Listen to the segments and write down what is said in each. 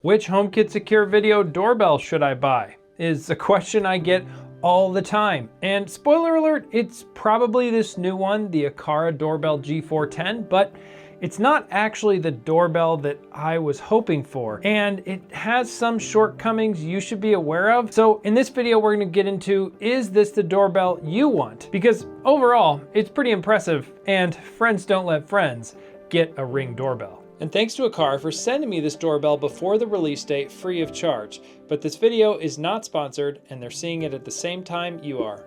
Which HomeKit Secure video doorbell should I buy? Is a question I get all the time. And spoiler alert, it's probably this new one, the Aqara Doorbell G410, but it's not actually the doorbell that I was hoping for. And it has some shortcomings you should be aware of. So in this video, we're gonna get into, is this the doorbell you want? Because overall, it's pretty impressive, and friends don't let friends get a Ring doorbell. And thanks to Aqara for sending me this doorbell before the release date free of charge. But this video is not sponsored, and they're seeing it at the same time you are.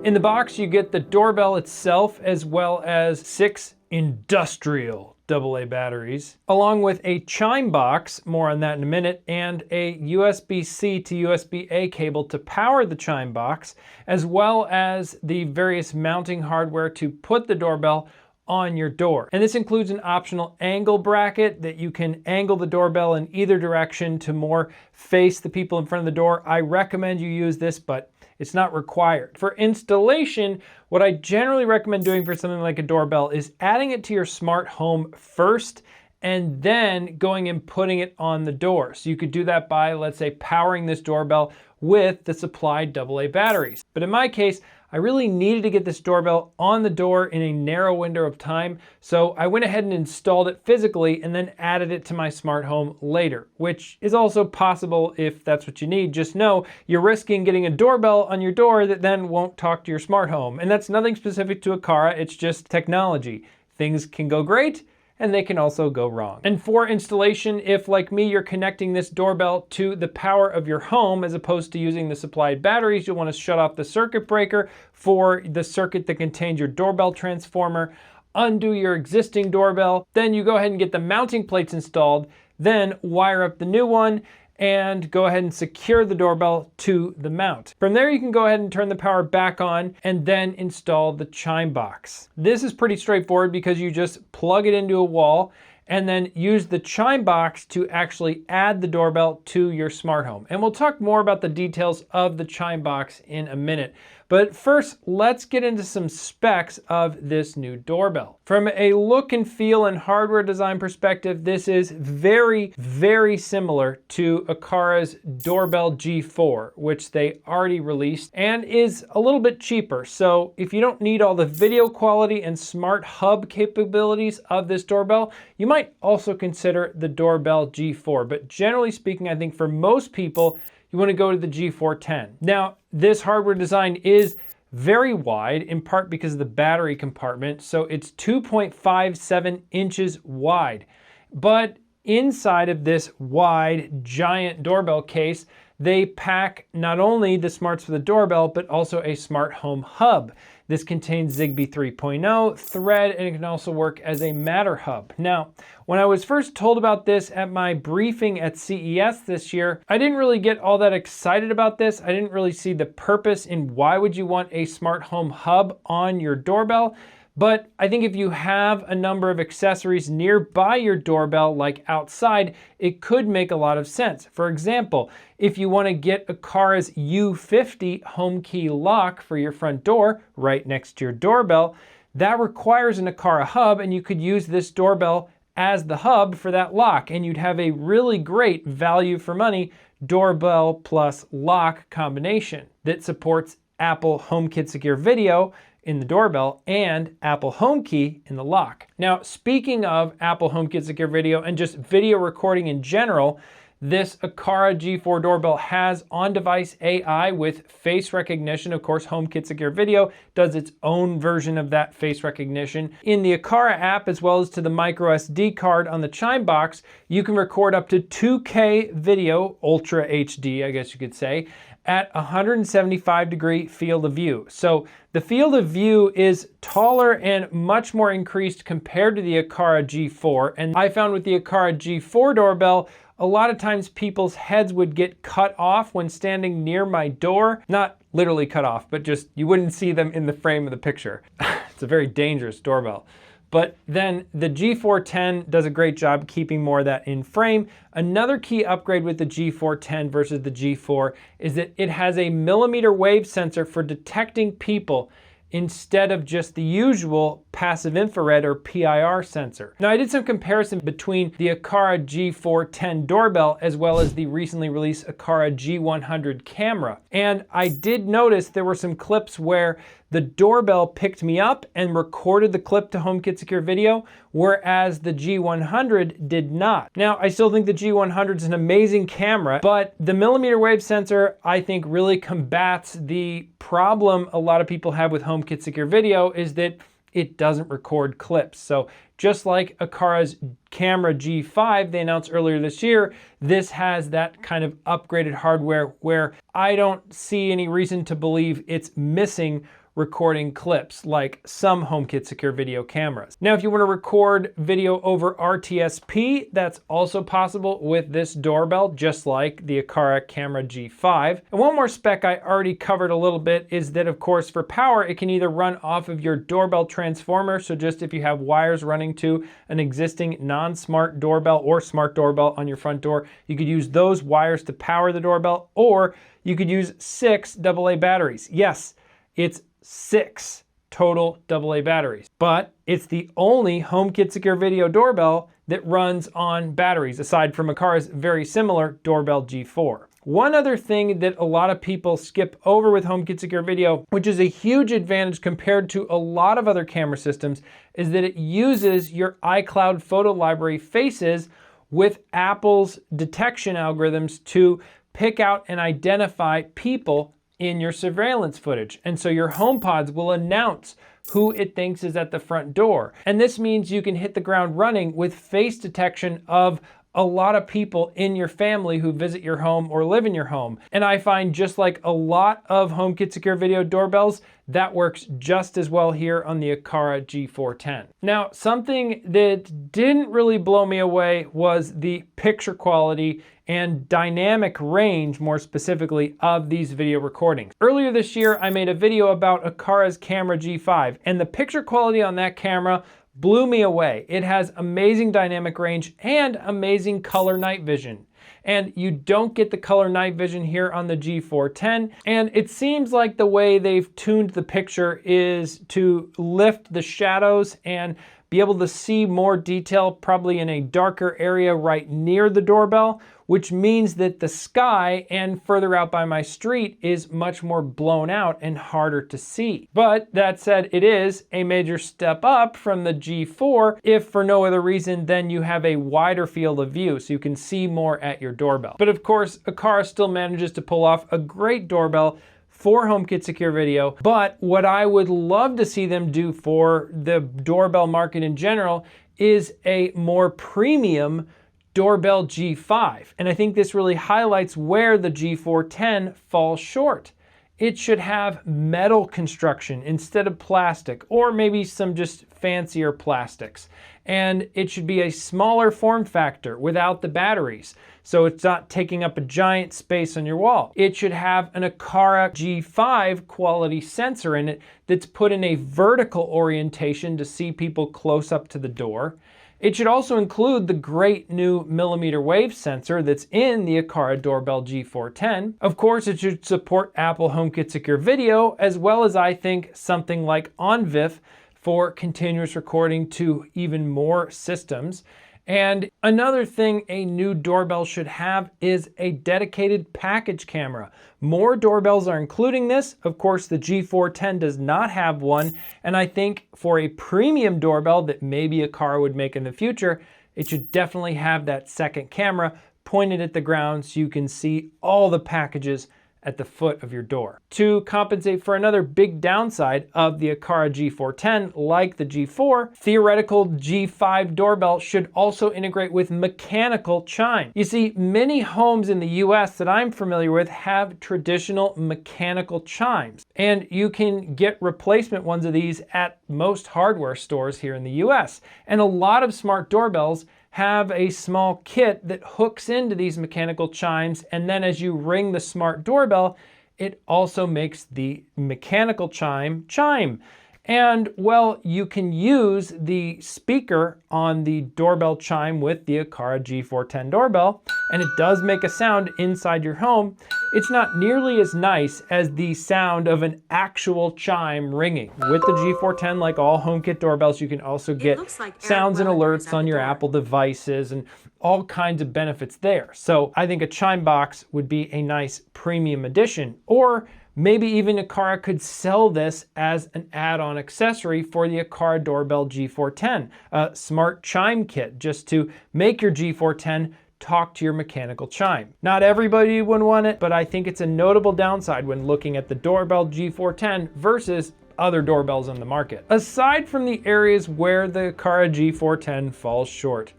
In the box, you get the doorbell itself, as well as 6 industrial AA batteries, along with a Chime box, more on that in a minute, and a USB-C to USB-A cable to power the Chime box, as well as the various mounting hardware to put the doorbell on your door. And this includes an optional angle bracket that you can angle the doorbell in either direction to more face the people in front of the door. I recommend you use this, but it's not required. For installation, what I generally recommend doing for something like a doorbell is adding it to your smart home first, and then going and putting it on the door. So you could do that by, let's say, powering this doorbell with the supplied AA batteries. But in my case, I really needed to get this doorbell on the door in a narrow window of time, so I went ahead and installed it physically and then added it to my smart home later, which is also possible if that's what you need. Just know you're risking getting a doorbell on your door that then won't talk to your smart home. And that's nothing specific to Aqara, it's just technology. Things can go great, and they can also go wrong. And for installation, if like me, you're connecting this doorbell to the power of your home as opposed to using the supplied batteries, you'll want to shut off the circuit breaker for the circuit that contains your doorbell transformer, undo your existing doorbell, then you go ahead and get the mounting plates installed, then wire up the new one, and go ahead and secure the doorbell to the mount. From there, you can go ahead and turn the power back on and then install the Chime box. This is pretty straightforward because you just plug it into a wall and then use the Chime box to actually add the doorbell to your smart home. And we'll talk more about the details of the Chime box in a minute. But first, let's get into some specs of this new doorbell. From a look and feel and hardware design perspective, this is very, very similar to Aqara's Doorbell G4, which they already released, and is a little bit cheaper. So if you don't need all the video quality and smart hub capabilities of this doorbell, you might also consider the Doorbell G4. But generally speaking, I think for most people, you want to go to the G410. Now, this hardware design is very wide, in part because of the battery compartment. So it's 2.57 inches wide. But inside of this wide, giant doorbell case, they pack not only the smarts for the doorbell, but also a smart home hub. This contains Zigbee 3.0, Thread, and it can also work as a Matter hub. Now, when I was first told about this at my briefing at CES this year, I didn't really get all that excited about this. I didn't really see the purpose in why would you want a smart home hub on your doorbell. But I think if you have a number of accessories nearby your doorbell, like outside, it could make a lot of sense. For example, if you want to get Aqara's U50 home key lock for your front door right next to your doorbell, that requires an Aqara hub, and you could use this doorbell as the hub for that lock, and you'd have a really great value for money doorbell plus lock combination that supports Apple HomeKit Secure Video in the doorbell and Apple HomeKey in the lock. Now, speaking of Apple HomeKit Secure Video and just video recording in general, this Aqara G4 doorbell has on-device AI with face recognition. Of course, HomeKit Secure Video does its own version of that face recognition. In the Aqara app, as well as to the micro SD card on the Chime box, you can record up to 2K video, Ultra HD, I guess you could say, at 175-degree field of view. So the field of view is taller and much more increased compared to the Aqara G4. And I found with the Aqara G4 doorbell, a lot of times people's heads would get cut off when standing near my door. Not literally cut off, but just you wouldn't see them in the frame of the picture. It's a very dangerous doorbell. But then the G410 does a great job keeping more of that in frame. Another key upgrade with the G410 versus the G4 is that it has a millimeter wave sensor for detecting people instead of just the usual passive infrared or PIR sensor. Now, I did some comparison between the Aqara G410 doorbell as well as the recently released Aqara G100 camera. And I did notice there were some clips where the doorbell picked me up and recorded the clip to HomeKit Secure Video, whereas the G100 did not. Now, I still think the G100 is an amazing camera, but the millimeter wave sensor, I think, really combats the problem a lot of people have with HomeKit Secure Video, is that it doesn't record clips. So just like Aqara's camera G5 they announced earlier this year, this has that kind of upgraded hardware where I don't see any reason to believe it's missing recording clips like some HomeKit Secure Video cameras. Now, if you want to record video over RTSP, that's also possible with this doorbell, just like the Aqara camera G5. And one more spec I already covered a little bit is that, of course, for power, it can either run off of your doorbell transformer, so just if you have wires running to an existing non-smart doorbell or smart doorbell on your front door, you could use those wires to power the doorbell, or you could use 6 AA batteries. Yes, it's 6 total AA batteries, but it's the only HomeKit Secure Video doorbell that runs on batteries, aside from Aqara's very similar Doorbell G4. One other thing that a lot of people skip over with HomeKit Secure Video, which is a huge advantage compared to a lot of other camera systems, is that it uses your iCloud photo library faces with Apple's detection algorithms to pick out and identify people in your surveillance footage. And so your HomePods will announce who it thinks is at the front door. And this means you can hit the ground running with face detection of a lot of people in your family who visit your home or live in your home. And I find, just like a lot of HomeKit Secure Video doorbells, that works just as well here on the Aqara G410. Now, something that didn't really blow me away was the picture quality and dynamic range, more specifically, of these video recordings. Earlier this year, I made a video about Aqara's camera G5, and the picture quality on that camera blew me away. It has amazing dynamic range and amazing color night vision. And you don't get the color night vision here on the G410. And it seems like the way they've tuned the picture is to lift the shadows and be able to see more detail, probably in a darker area right near the doorbell, which means that the sky and further out by my street is much more blown out and harder to see. But that said, it is a major step up from the G4, if for no other reason than you have a wider field of view, so you can see more at your doorbell. But of course, Aqara still manages to pull off a great doorbell for HomeKit Secure Video. But what I would love to see them do for the doorbell market in general is a more premium Doorbell G5. And I think this really highlights where the G410 falls short. It should have metal construction instead of plastic, or maybe some just fancier plastics. And it should be a smaller form factor without the batteries, so it's not taking up a giant space on your wall. It should have an Aqara G5 quality sensor in it that's put in a vertical orientation to see people close up to the door. It should also include the great new millimeter wave sensor that's in the Aqara Doorbell G410. Of course, it should support Apple HomeKit Secure Video, as well as, I think, something like OnVIF for continuous recording to even more systems. And another thing a new doorbell should have is a dedicated package camera. More doorbells are including this. Of course, the G410 does not have one. And I think for a premium doorbell that maybe Aqara would make in the future, it should definitely have that second camera pointed at the ground so you can see all the packages at the foot of your door. To compensate for another big downside of the Aqara G410, like the G4, theoretical G5 doorbell should also integrate with mechanical chime. You see, many homes in the US that I'm familiar with have traditional mechanical chimes, and you can get replacement ones of these at most hardware stores here in the US. And a lot of smart doorbells have a small kit that hooks into these mechanical chimes, and then as you ring the smart doorbell, it also makes the mechanical chime. And well, you can use the speaker on the doorbell chime with the Aqara G410 doorbell, and it does make a sound inside your home. it's not nearly as nice as the sound of an actual chime ringing. With the G410, like all HomeKit doorbells, you can also get sounds and alerts on your Apple devices and all kinds of benefits there. So I think a chime box would be a nice premium addition, or maybe even Aqara could sell this as an add-on accessory for the Aqara Doorbell G410, a smart chime kit, just to make your G410 talk to your mechanical chime. Not everybody would want it, but I think it's a notable downside when looking at the Doorbell G410 versus other doorbells on the market. Aside from the areas where the Aqara G410 falls short,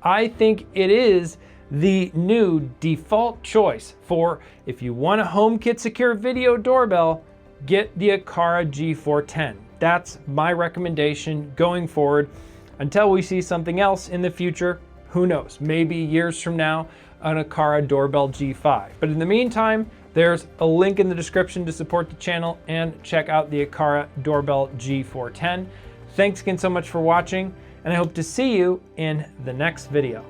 I think it is the new default choice for, if you want a HomeKit Secure video doorbell, get the Aqara G410. That's my recommendation going forward. Until we see something else in the future, who knows, maybe years from now, an Aqara Doorbell G5. But in the meantime, there's a link in the description to support the channel and check out the Aqara Doorbell G410. Thanks again so much for watching, and I hope to see you in the next video.